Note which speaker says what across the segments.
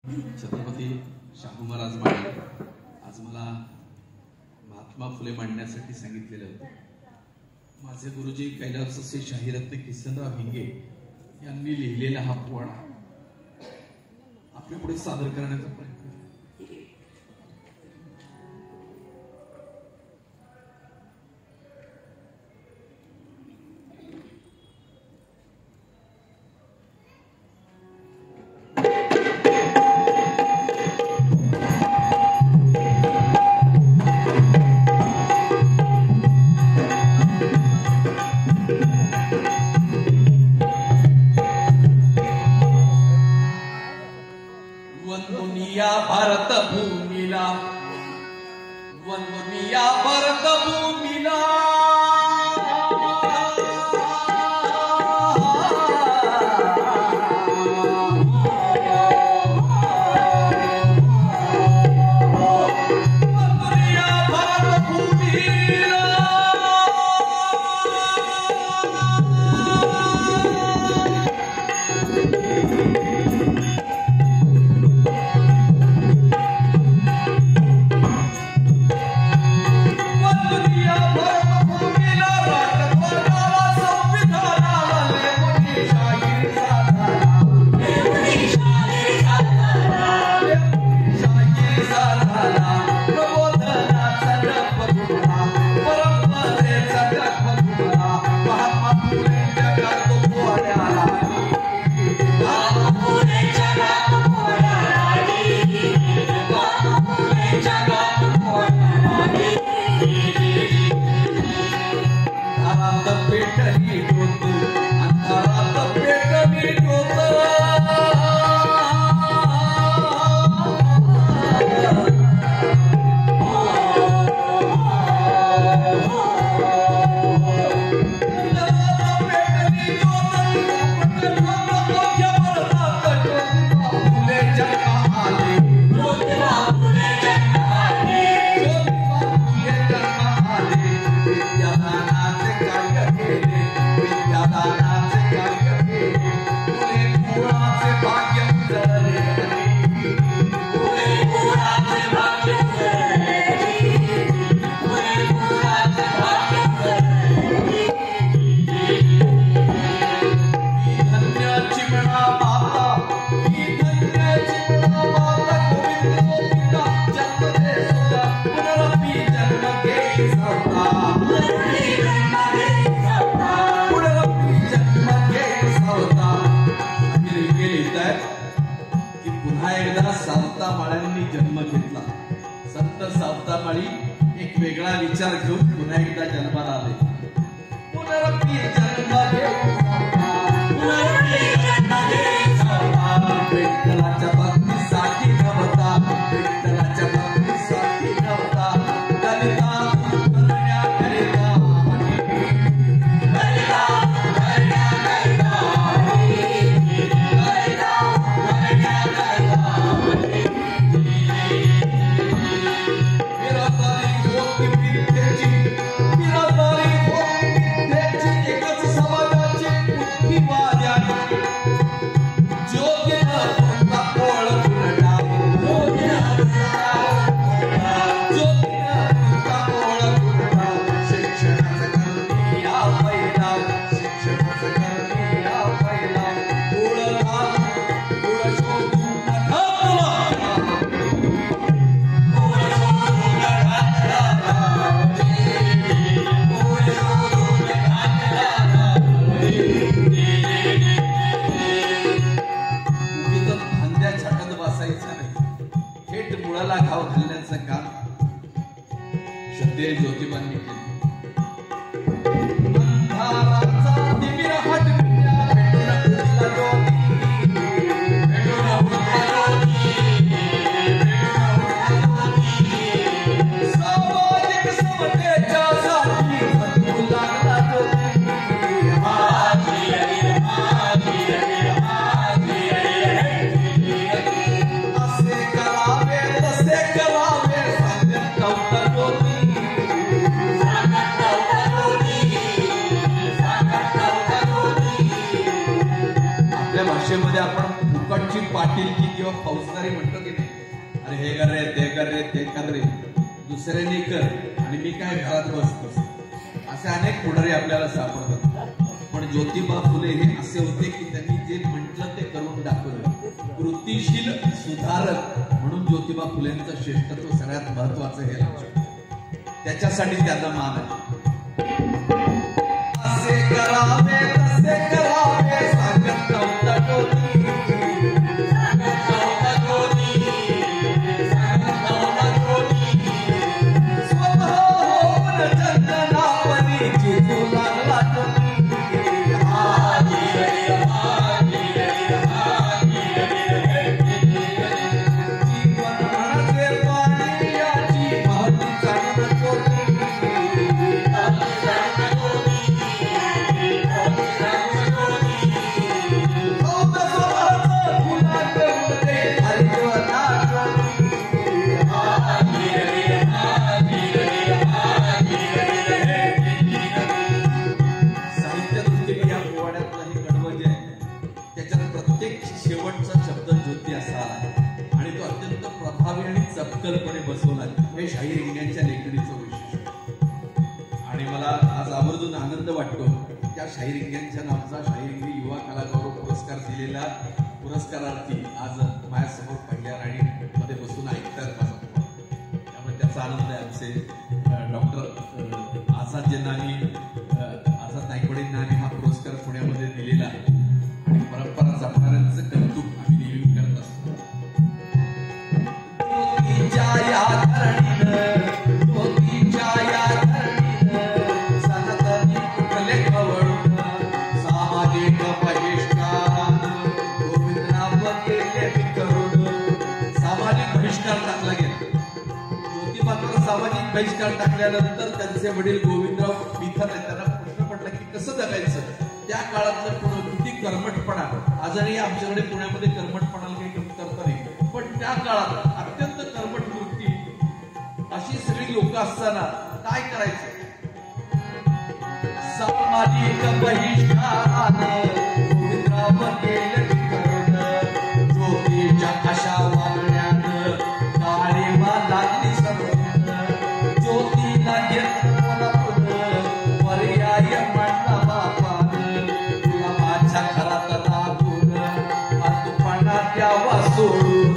Speaker 1: छत्रपती शाहू महाराज मांडले. आज मला महात्मा फुले मांडण्यासाठी सांगितलेले होते. माझे गुरुजी कैलासचे शाहीरत्न किसनराव हिंगे यांनी लिहिलेला हा पोवाडा आपल्या पुढे सादर करण्याचा प्रयत्न. वंदनीया भारत भूमीला, वंदनीया भारत भूमीला, वंदनीया भारत भूमीला, जन्म घेतला. संत सावतामाळी एक वेगळा विचार घेऊन पुन्हा एकदा जन्माला आले. पुनरपी जन्म विठ्ठलाच्या भक्तीसाठी नव्हता, विठ्ठलाच्या भक्तीसाठी नव्हता, ललिता करण्याकरिता, मुळाला घाव घालण्याचं काम श्रद्धेने ज्योतिबांनी केलं. भाषेमध्ये आपण फुकटची पाटीलकी किंवा फौजदारी म्हणतो की नाही, अरे हे कर रे, ते कर रे, ते कर रे, दुसऱ्यांनी कर आणि मी काय घरात बसतो, असे अनेक पुढारी आपल्याला सापडतात. पण ज्योतिबा फुले हे असे होते की त्यांनी जे म्हटलं ते करून दाखवलं. कृतिशील सुधारक म्हणून ज्योतिबा फुलेंचं श्रेष्ठत्व सगळ्यात महत्वाचं हे लक्षात, त्याच्यासाठी त्यांना मान आहे. असे करावे तसे करावे सांगत नव्हता कोणी, स्वभाव चंदनापरी जिजू लागला चपकलपणे बसवला. हे शाहीर इंग्यांच्या लेखणीचं वैशिष्ट्य. आणि मला आज आवर्जून आनंद वाटतो त्या शाहीर इंग्यांच्या नावाचा शाहीर इंगी युवा कलागौरव पुरस्कार दिलेला पुरस्कारार्थी आज माझ्यासमोर पहिल्या राणीमध्ये बसून ऐकतात माझा. त्यामुळे त्याचा आनंद आहे. आमचे डॉक्टर आझादजींना आणि आझाद नायकवडेंना आणि हा पुरस्कार पुण्यामध्ये दिलेला आहे. आणि परंपरा जपणाऱ्यांचं कौतुक आम्ही नेहमी करत असतो. सामाजिक बहिष्कार टाकला गेला. ज्योतिबावर सामाजिक बहिष्कार टाकल्यानंतर त्यांचे वडील गोविंदराव बिथर त्यांना प्रश्न पडला की कसं जगायचं. त्या काळातलं किती कर्मठपणा, आजही आमच्याकडे पुण्यामध्ये कर्मठपणाला काही कमतरता नाही, पण त्या काळात अत्यंत कर्मठ वृत्ती अशी सगळी लोक असताना काय करायचं. सामाजिक बहिष्कारानं गोविंदराव गेले करून, ज्योतीच्या अशा वागण्यानं काळीमा लागली सरून, ज्योतीला घेतलं कोल्हापूर पर्याय म्हणला बापानं, तुला माझ्या घरात राहून फालतूपणा द्यावा सोडून.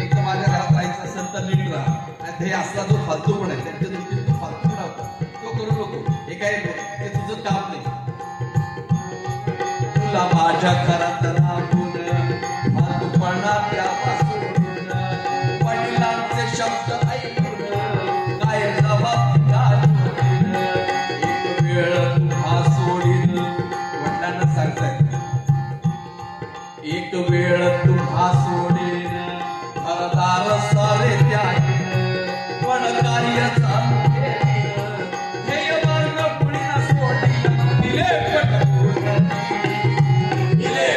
Speaker 1: एक तर माझ्या घरात राहायचं असेल तर नीट राहा, नाही हे असला जो फालतूपणा आहे त्यांच्या दृष्टीने तो फालतूपणा होता, तो करू नको. हे काय ते तुझं काम नाही. तुला माझ्या घरात राहून फालतूपणा द्यावा सोडून, वडिलांचे शब्द ऐकून काय जबाबदारी, एक वेळ तुम्हा सोडीन. वडिलांना सांगताय एक वेळ तुम्हा सोडीन, घरदार सारे त्यागीन, पण कार्य चालू ठेवीन, ध्येय मार्ग पुढे सोडीन, दिले पण दिले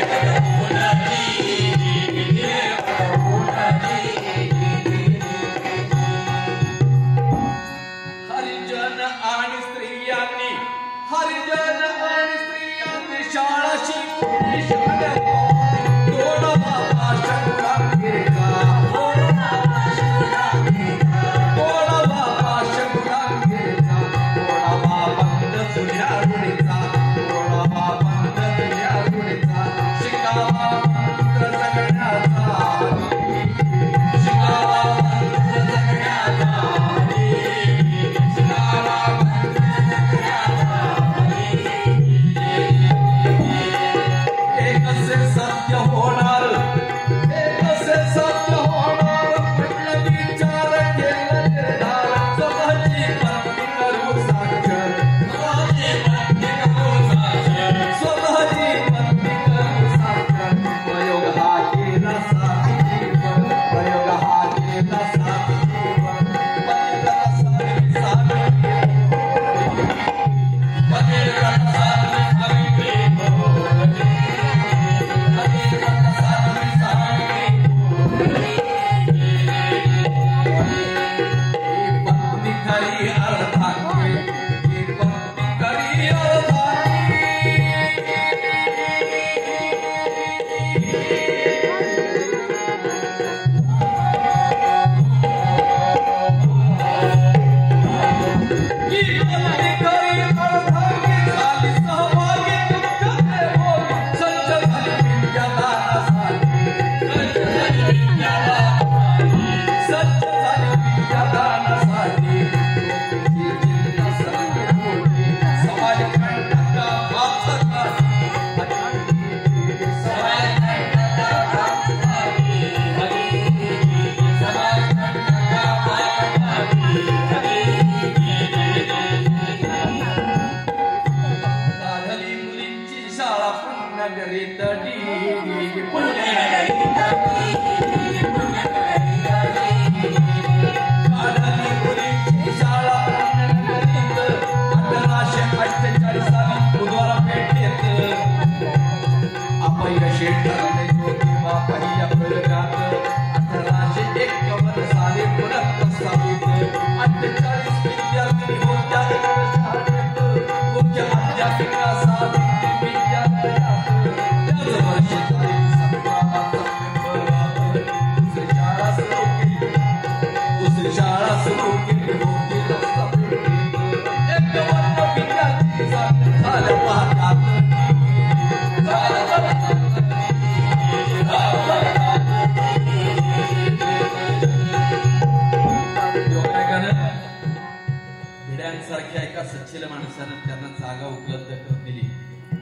Speaker 1: सारख्या एका सच्चेल माणसानं त्यांना जागा उपलब्ध करून दिली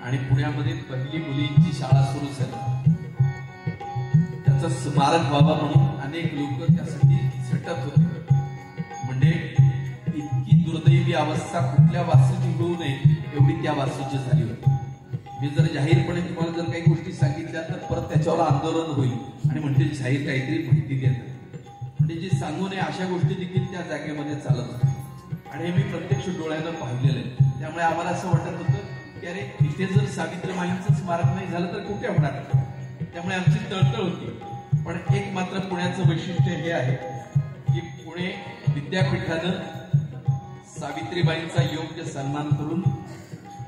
Speaker 1: आणि पुण्यामध्ये पहिली मुलींची शाळा सुरू झाली. त्याचं स्मारक व्हावं म्हणून अनेक लोक त्यासाठी झटत होते. म्हणजे इतकी दुर्दैवी अवस्था कुठल्या वासूची होऊ नये एवढी त्या वासूची झाली होती. मी जर जाहीरपणे तुम्हाला जर काही गोष्टी सांगितल्या तर परत त्याच्यावर आंदोलन होईल आणि म्हणतील जाहीर काहीतरी माहिती देतात. म्हणजे जे सांगू नये अशा गोष्टी देखील त्या जागेमध्ये चालत होत्या आणि हे मी प्रत्यक्ष डोळ्यानं पाहिलेलं आहे. त्यामुळे आम्हाला असं वाटत होतं की अरे इथे जर सावित्रीबाईंचं स्मारक नाही झालं तर कुठे होणार. त्यामुळे आमची तळतळ होती. पण एक मात्र पुण्याचं वैशिष्ट्य हे आहे की पुणे विद्यापीठानं सावित्रीबाईंचा योग्य सन्मान करून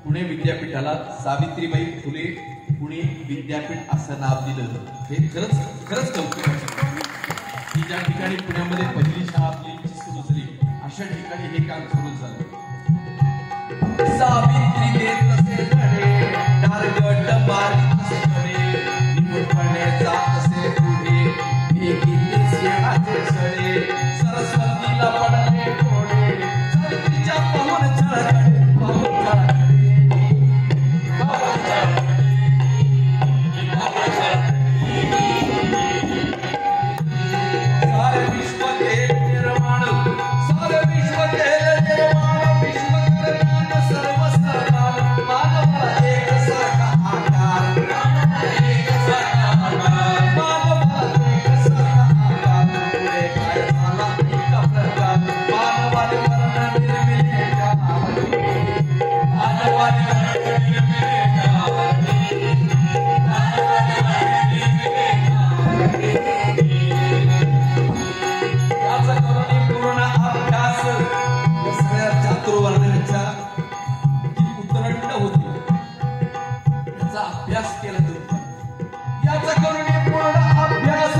Speaker 1: पुणे विद्यापीठाला सावित्रीबाई फुले पुणे विद्यापीठ असं नाव दिलं. हे खरंच खरंच कौतुकाचं की ज्या ठिकाणी पुण्यामध्ये पहिली शाळा आपली सुरू झाली अशा ठिकाणी हे काम सुरू झालं. सावित्री देत असे धडे टारगट मारी असे धडे निमुटपणे जात असे पुढे एकीने शेणाचे सडे सरस्वतीला पडले डोळे सावित्रीच्या पाहून छळकडे पाहून छळकडे सारे विश्व के निर्माण सारे विश्व के निर्माण विश्व कल्याण सर्व समान मानव एक सारखा आकार एक सारखा आकार मानव एक सारखा आकार पुढे काय झाला एका प्रकार मानवाने वर्ण निर्मिले मानवाने वर्ण निर्मिले पूर्ण अभ्यास सगळ्या चातुर्वर्ण्याच्या जी उतरंड होती त्याचा अभ्यास केला जातो. याचा करून पूर्ण अभ्यास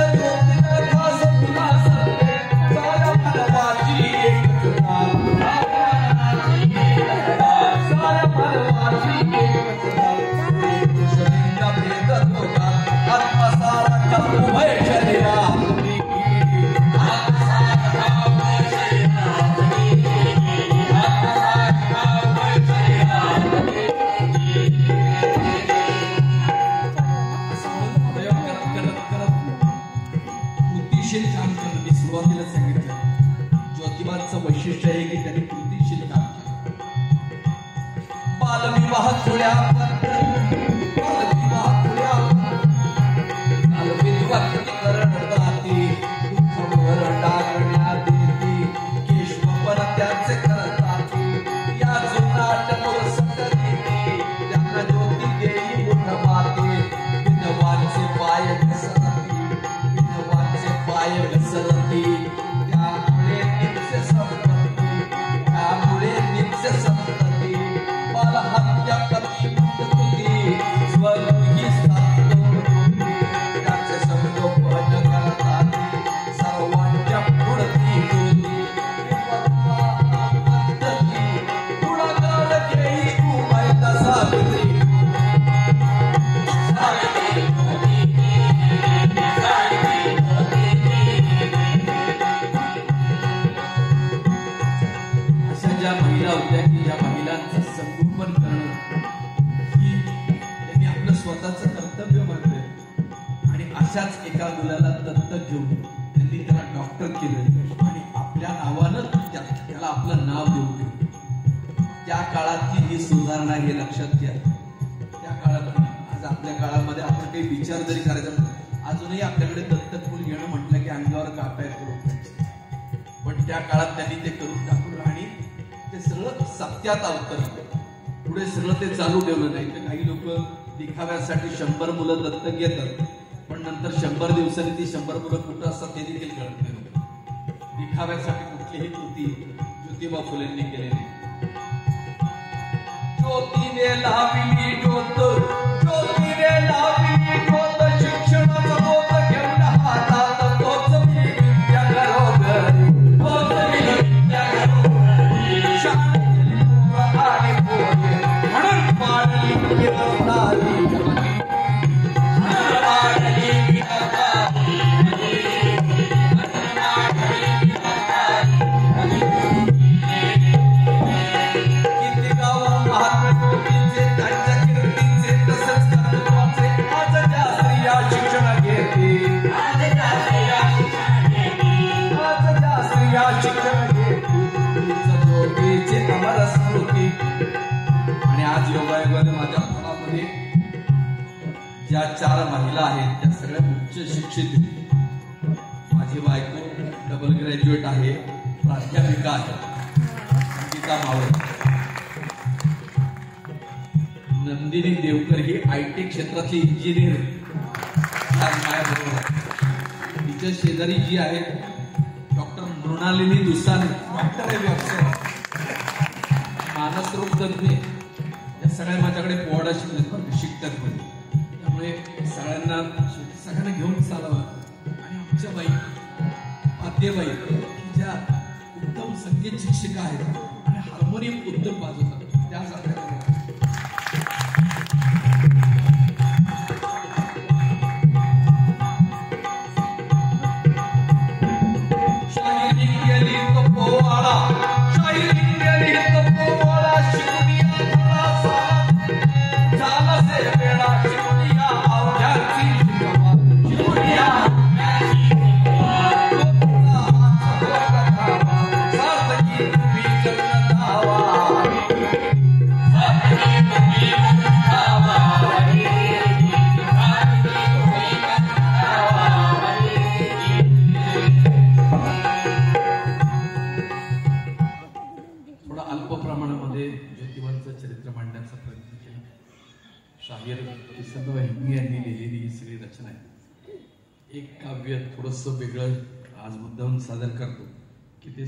Speaker 1: उभय शरीरा सुरुवातीला सांगितलं ज्योतिबाचं वैशिष्ट्य आहे की त्यांनी कृतीशील काम केलं. बालविवाह खुल्या बालविवाह जाती दुःखवर डागण्या देती केशवपण त्याचे करतात या जुनाट सटती त्यांना ज्योती देई मुठ माते विधवांचे पाय घसरती विधवांचे पाय घसरती त्यामुळे नित्य संपत्ती त्यामुळे नित्य संपत्ती बालहत्या पती कृती स्वगृही त्याचे संगोपन करतात सर्वांच्या पुढती होती पुढाकार घेई उभयता सावित्री सावित्री घेऊन त्यांनी त्याला डॉक्टर केलं आणि आपल्या नावानं त्याला आपलं नाव देऊन दिलं. त्या काळातली ही सुधारणा हे लक्षात घ्या. त्या काळात आज आपल्या काळामध्ये आपण काही विचार जरी करायचा, अजूनही आपल्याकडे दत्तक मूल घेणं म्हटलं की अंगावर काटा येतो. पण त्या काळात त्यांनी ते करून टाकलं आणि ते सगळं सत्यात अवतरलं. पुढे सगळं ते चालू ठेवलं. नाही तर काही लोक दिखाव्यासाठी 100 मुलं दत्तक घेतात, पण नंतर 100 दिवसांनी ती 100 मुलं कुठं असतात ते देखील कळत नाही. दिखाव्यासाठी कुठलीही कृती ज्योतिबा फुलेंनी केलेली. ज्योतीने लावली ज्योत, ज्योतीने लावली ज्योत, शिक्षणाचा बोध घेऊन हातात तोच मी विद्या घरोघरी, तोच मी विद्या घरोघरी, शाळेत पोरं आणि पोरे म्हणून पाडली गिरफ्तारी, आणि आज योगायोगाने माझ्या मनामध्ये ज्या 4 महिला आहेत त्या सगळ्या उच्च शिक्षित. माझी बायको डबल ग्रॅज्युएट आहे, प्राध्यापिका आहे, संगीता मावळ. नंदिनी देवकर ही IT क्षेत्रातली इंजिनियर माझ्याबरोबर. तिच्या शेजारी जी आहेत डॉक्टर मृणालिनी दुसाने, डॉक्टर आहे, व्यवसाय मानस रोग तज्ञ. या सगळ्या माझ्याकडे पोवाडा शिकतात पण. त्यामुळे सगळ्यांना घेऊन चालावं. आणि आमच्या बाई वाद्यबाई ज्या उत्तम संगीत शिक्षिका आहेत आणि हार्मोनियम उत्तम वाजवतात, त्या सगळ्या चरित्र मांडण्याचा प्रयत्न केला. शाहीर किसनराव हिंगे यांनी लिहिलेली ही सगळी रचना आहे. एक काव्य थोडंसं वेगळं आज मुद्दाम सादर करतो की ते